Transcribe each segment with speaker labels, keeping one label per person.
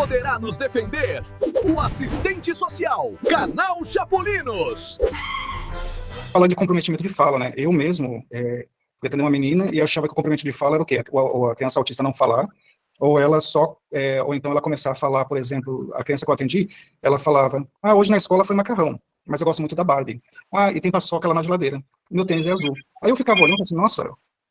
Speaker 1: poderá nos defender? O assistente social, Canal Chapolinos.
Speaker 2: Fala de comprometimento de fala, né? Eu mesmo fui atender uma menina e achava que o comprometimento de fala era o quê? A criança autista não falar, ou ela só, ou então ela começar a falar, por exemplo, a criança que eu atendi, ela falava, hoje na escola foi macarrão, mas eu gosto muito da Barbie. E tem paçoca lá na geladeira. Meu tênis é azul. Aí eu ficava olhando e assim, nossa,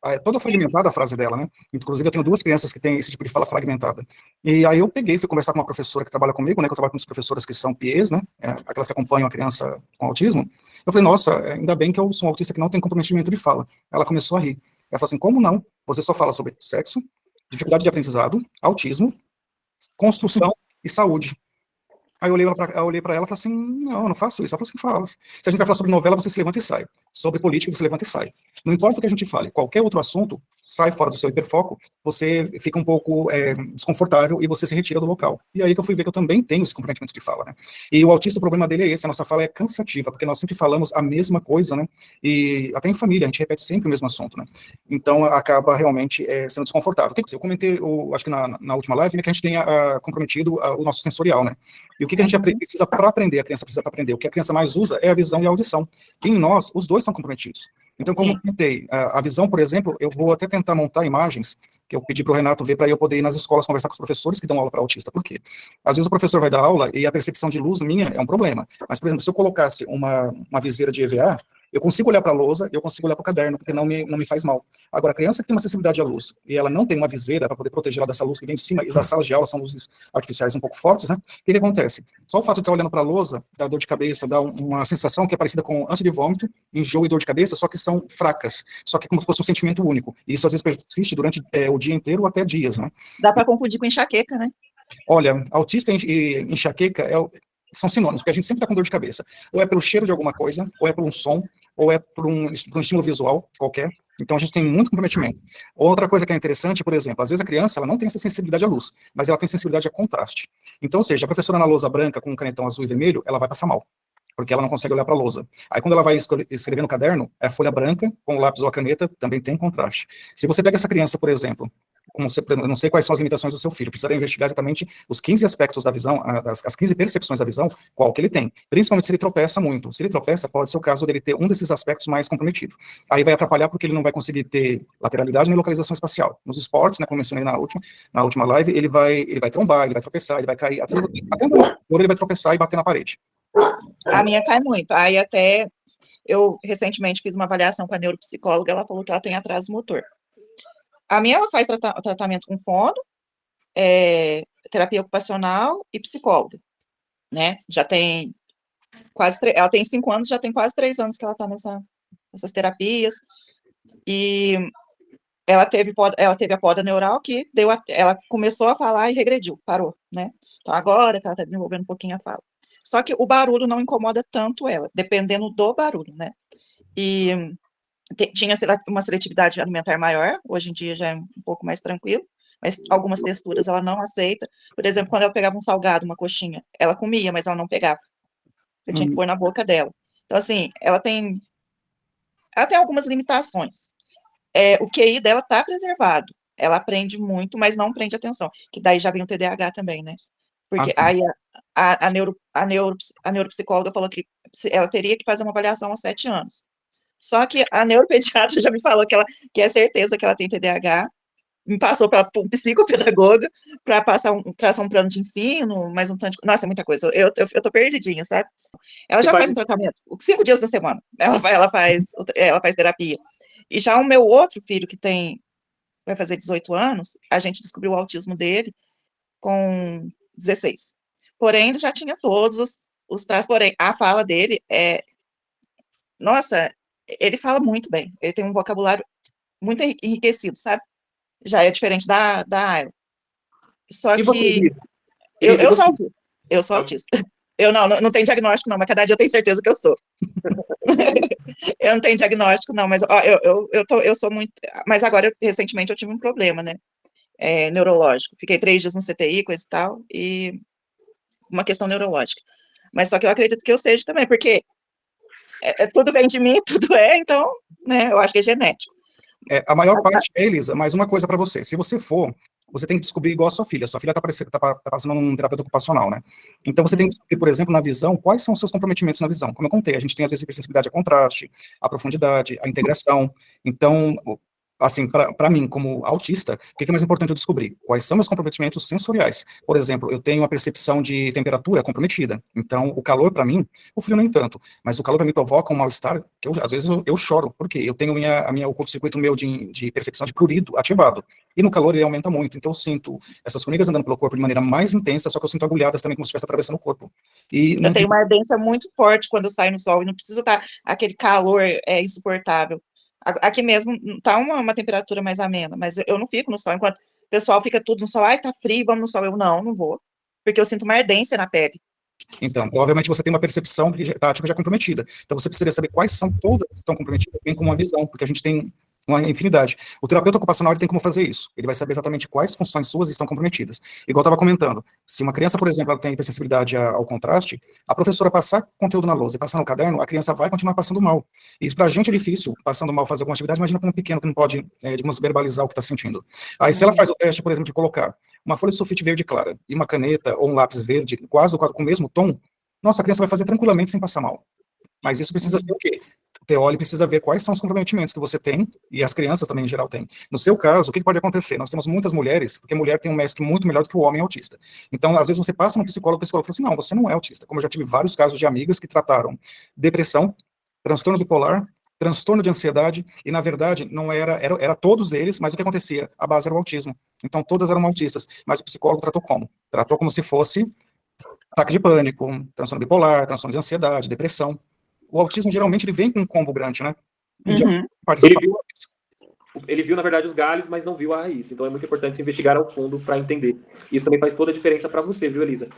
Speaker 2: é toda fragmentada a frase dela, né? Inclusive eu tenho 2 crianças que têm esse tipo de fala fragmentada. E aí eu peguei, fui conversar com uma professora que trabalha comigo, né? Que eu trabalho com as professoras que são PIEs, né? Aquelas que acompanham a criança com autismo. Eu falei, nossa, ainda bem que eu sou um autista que não tem comprometimento de fala. Ela começou a rir. Ela falou assim, como não? Você só fala sobre sexo, dificuldade de aprendizado, autismo, construção e saúde. Aí eu olhei para ela e falei assim, não, eu não faço isso. Ela falou assim, fala. Se a gente vai falar sobre novela, você se levanta e sai. Sobre política, você levanta e sai. Não importa o que a gente fale, qualquer outro assunto sai fora do seu hiperfoco, você fica um pouco desconfortável e você se retira do local. E aí que eu fui ver que eu também tenho esse comprometimento de fala, né? E o autista, o problema dele é esse, a nossa fala é cansativa, porque nós sempre falamos a mesma coisa, né? E até em família, a gente repete sempre o mesmo assunto, né? Então, acaba realmente sendo desconfortável. O que eu comentei, acho que na última live, né, que a gente tenha comprometido o nosso sensorial, né? E o que a gente precisa para aprender, a criança precisa para aprender? O que a criança mais usa é a visão e a audição. E em nós, os dois são comprometidos. Então, como eu comentei, a visão, por exemplo, eu vou até tentar montar imagens que eu pedi para o Renato ver para eu poder ir nas escolas conversar com os professores que dão aula para autista. Por quê? Às vezes o professor vai dar aula e a percepção de luz minha é um problema. Mas, por exemplo, se eu colocasse uma viseira de EVA, eu consigo olhar para a lousa, eu consigo olhar para o caderno, porque não me faz mal. Agora, a criança que tem uma sensibilidade à luz e ela não tem uma viseira para poder proteger ela dessa luz que vem de cima, e as salas de aula são luzes artificiais um pouco fortes, né? O que acontece? Só o fato de estar olhando para a lousa dá dor de cabeça, dá uma sensação que é parecida com ânsia de vômito, enjoo e dor de cabeça, só que são fracas, só que como se fosse um sentimento único. E isso às vezes persiste durante o dia inteiro ou até dias, né?
Speaker 3: Dá para confundir com enxaqueca, né?
Speaker 2: Olha, autista e enxaqueca são sinônimos, porque a gente sempre está com dor de cabeça. Ou é pelo cheiro de alguma coisa, ou é por um som, ou é por um estímulo visual qualquer. Então, a gente tem muito comprometimento. Outra coisa que é interessante, por exemplo, às vezes a criança ela não tem essa sensibilidade à luz, mas ela tem sensibilidade a contraste. Então, ou seja, a professora na lousa branca com um canetão azul e vermelho, ela vai passar mal, porque ela não consegue olhar para a lousa. Aí, quando ela vai escrever no caderno, é a folha branca com o lápis ou a caneta, também tem contraste. Se você pega essa criança, por exemplo, eu não sei quais são as limitações do seu filho, precisaria investigar exatamente os 15 aspectos da visão, as 15 percepções da visão, qual que ele tem. Principalmente se ele tropeça muito. Se ele tropeça, pode ser o caso dele ter um desses aspectos mais comprometido. Aí vai atrapalhar porque ele não vai conseguir ter lateralidade nem localização espacial. Nos esportes, né, como eu mencionei na última live, ele vai trombar, ele vai tropeçar, ele vai cair, até ele vai tropeçar e bater na parede.
Speaker 3: A minha cai muito. Aí até eu recentemente fiz uma avaliação com a neuropsicóloga, ela falou que ela tem atraso motor. A minha, ela faz tratamento com fono, terapia ocupacional e psicóloga, né? Já tem ela tem 5 anos, já tem quase 3 anos que ela tá nessas terapias, e ela teve a poda neural que ela começou a falar e regrediu, parou, né? Então agora que ela tá desenvolvendo um pouquinho a fala. Só que o barulho não incomoda tanto ela, dependendo do barulho, né? E tinha uma seletividade alimentar maior, hoje em dia já é um pouco mais tranquilo, mas algumas texturas ela não aceita. Por exemplo, quando ela pegava um salgado, uma coxinha, ela comia, mas ela não pegava. Eu tinha que pôr na boca dela. Então, assim, ela tem algumas limitações. O QI dela está preservado. Ela aprende muito, mas não prende atenção. Que daí já vem o TDAH também, né? Porque aí a neuropsicóloga falou que ela teria que fazer uma avaliação aos 7 anos. Só que a neuropediatra já me falou que é certeza que ela tem TDAH, me passou para um psicopedagoga para traçar um plano de ensino, mais um tanto de... Nossa, é muita coisa, eu tô perdidinha, sabe? Ela já faz um tratamento, 5 dias da semana, ela faz terapia. E já o meu outro filho, que vai fazer 18 anos, a gente descobriu o autismo dele com 16. Porém, ele já tinha todos os traços, porém, a fala dele nossa, ele fala muito bem, ele tem um vocabulário muito enriquecido, sabe? Já é diferente da Ayla. Só que eu sou autista. Eu sou autista. Eu não tenho diagnóstico, não, mas cada dia eu tenho certeza que eu sou. Eu não tenho diagnóstico, não, mas ó, eu sou muito. Mas agora, recentemente, eu tive um problema, né? Neurológico. Fiquei 3 dias no CTI, coisa e tal, e uma questão neurológica. Mas só que eu acredito que eu seja também, porque tudo vem de mim, tudo então, né? Eu acho que é genético.
Speaker 2: A maior parte é, Elisa, mas uma coisa para você. Se você for você tem que descobrir igual a sua filha tá passando num terapeuta ocupacional, né? Então você tem que descobrir, por exemplo, na visão, quais são os seus comprometimentos na visão. Como eu contei, a gente tem às vezes hipersensibilidade a contraste, a profundidade, a integração. Então, assim, para mim, como autista, o que é mais importante eu descobrir? Quais são meus comprometimentos sensoriais? Por exemplo, eu tenho a percepção de temperatura comprometida. Então, o calor para mim, o frio nem tanto, mas o calor para mim provoca um mal-estar que às vezes eu choro, porque eu tenho o curto-circuito meu de percepção de prurido ativado. E no calor ele aumenta muito. Então, eu sinto essas formigas andando pelo corpo de maneira mais intensa, só que eu sinto agulhadas também como se estivesse atravessando o corpo. E
Speaker 3: Eu tenho uma ardência muito forte quando eu saio no sol, e não precisa estar aquele calor insuportável. Aqui mesmo tá uma temperatura mais amena, mas eu não fico no sol, enquanto o pessoal fica tudo no sol, ai, tá frio, vamos no sol. Eu não vou, porque eu sinto uma ardência na pele.
Speaker 2: Então, provavelmente você tem uma percepção que está já comprometida. Então, você precisaria saber quais são todas que estão comprometidas, bem como uma visão, porque a gente tem uma infinidade. O terapeuta ocupacional ele tem como fazer isso. Ele vai saber exatamente quais funções suas estão comprometidas. Igual eu estava comentando, se uma criança, por exemplo, ela tem hipersensibilidade ao contraste, a professora passar conteúdo na lousa e passar no caderno, a criança vai continuar passando mal. E para a gente é difícil, passando mal, fazer alguma atividade, imagina para um pequeno que não pode, digamos, verbalizar o que está sentindo. Aí, se ela faz o teste, por exemplo, de colocar uma folha de sulfite verde clara e uma caneta ou um lápis verde, quase com o mesmo tom, nossa, a criança vai fazer tranquilamente sem passar mal. Mas isso precisa ser o quê? O TO precisa ver quais são os comprometimentos que você tem, e as crianças também em geral têm. No seu caso, o que pode acontecer? Nós temos muitas mulheres, porque a mulher tem um MESC muito melhor do que o homem autista. Então, às vezes você passa no psicólogo, o psicólogo fala assim, não, você não é autista. Como eu já tive vários casos de amigas que trataram depressão, transtorno bipolar, transtorno de ansiedade, e na verdade não era todos eles, mas o que acontecia? A base era o autismo. Então todas eram autistas, mas o psicólogo tratou como? Tratou como se fosse ataque de pânico, transtorno bipolar, transtorno de ansiedade, depressão. O autismo, geralmente, ele vem com um combo grande, né?
Speaker 3: Uhum.
Speaker 4: Ele viu, na verdade, os galhos, mas não viu a raiz. Então é muito importante se investigar ao fundo para entender. Isso também faz toda a diferença para você, viu, Elisa?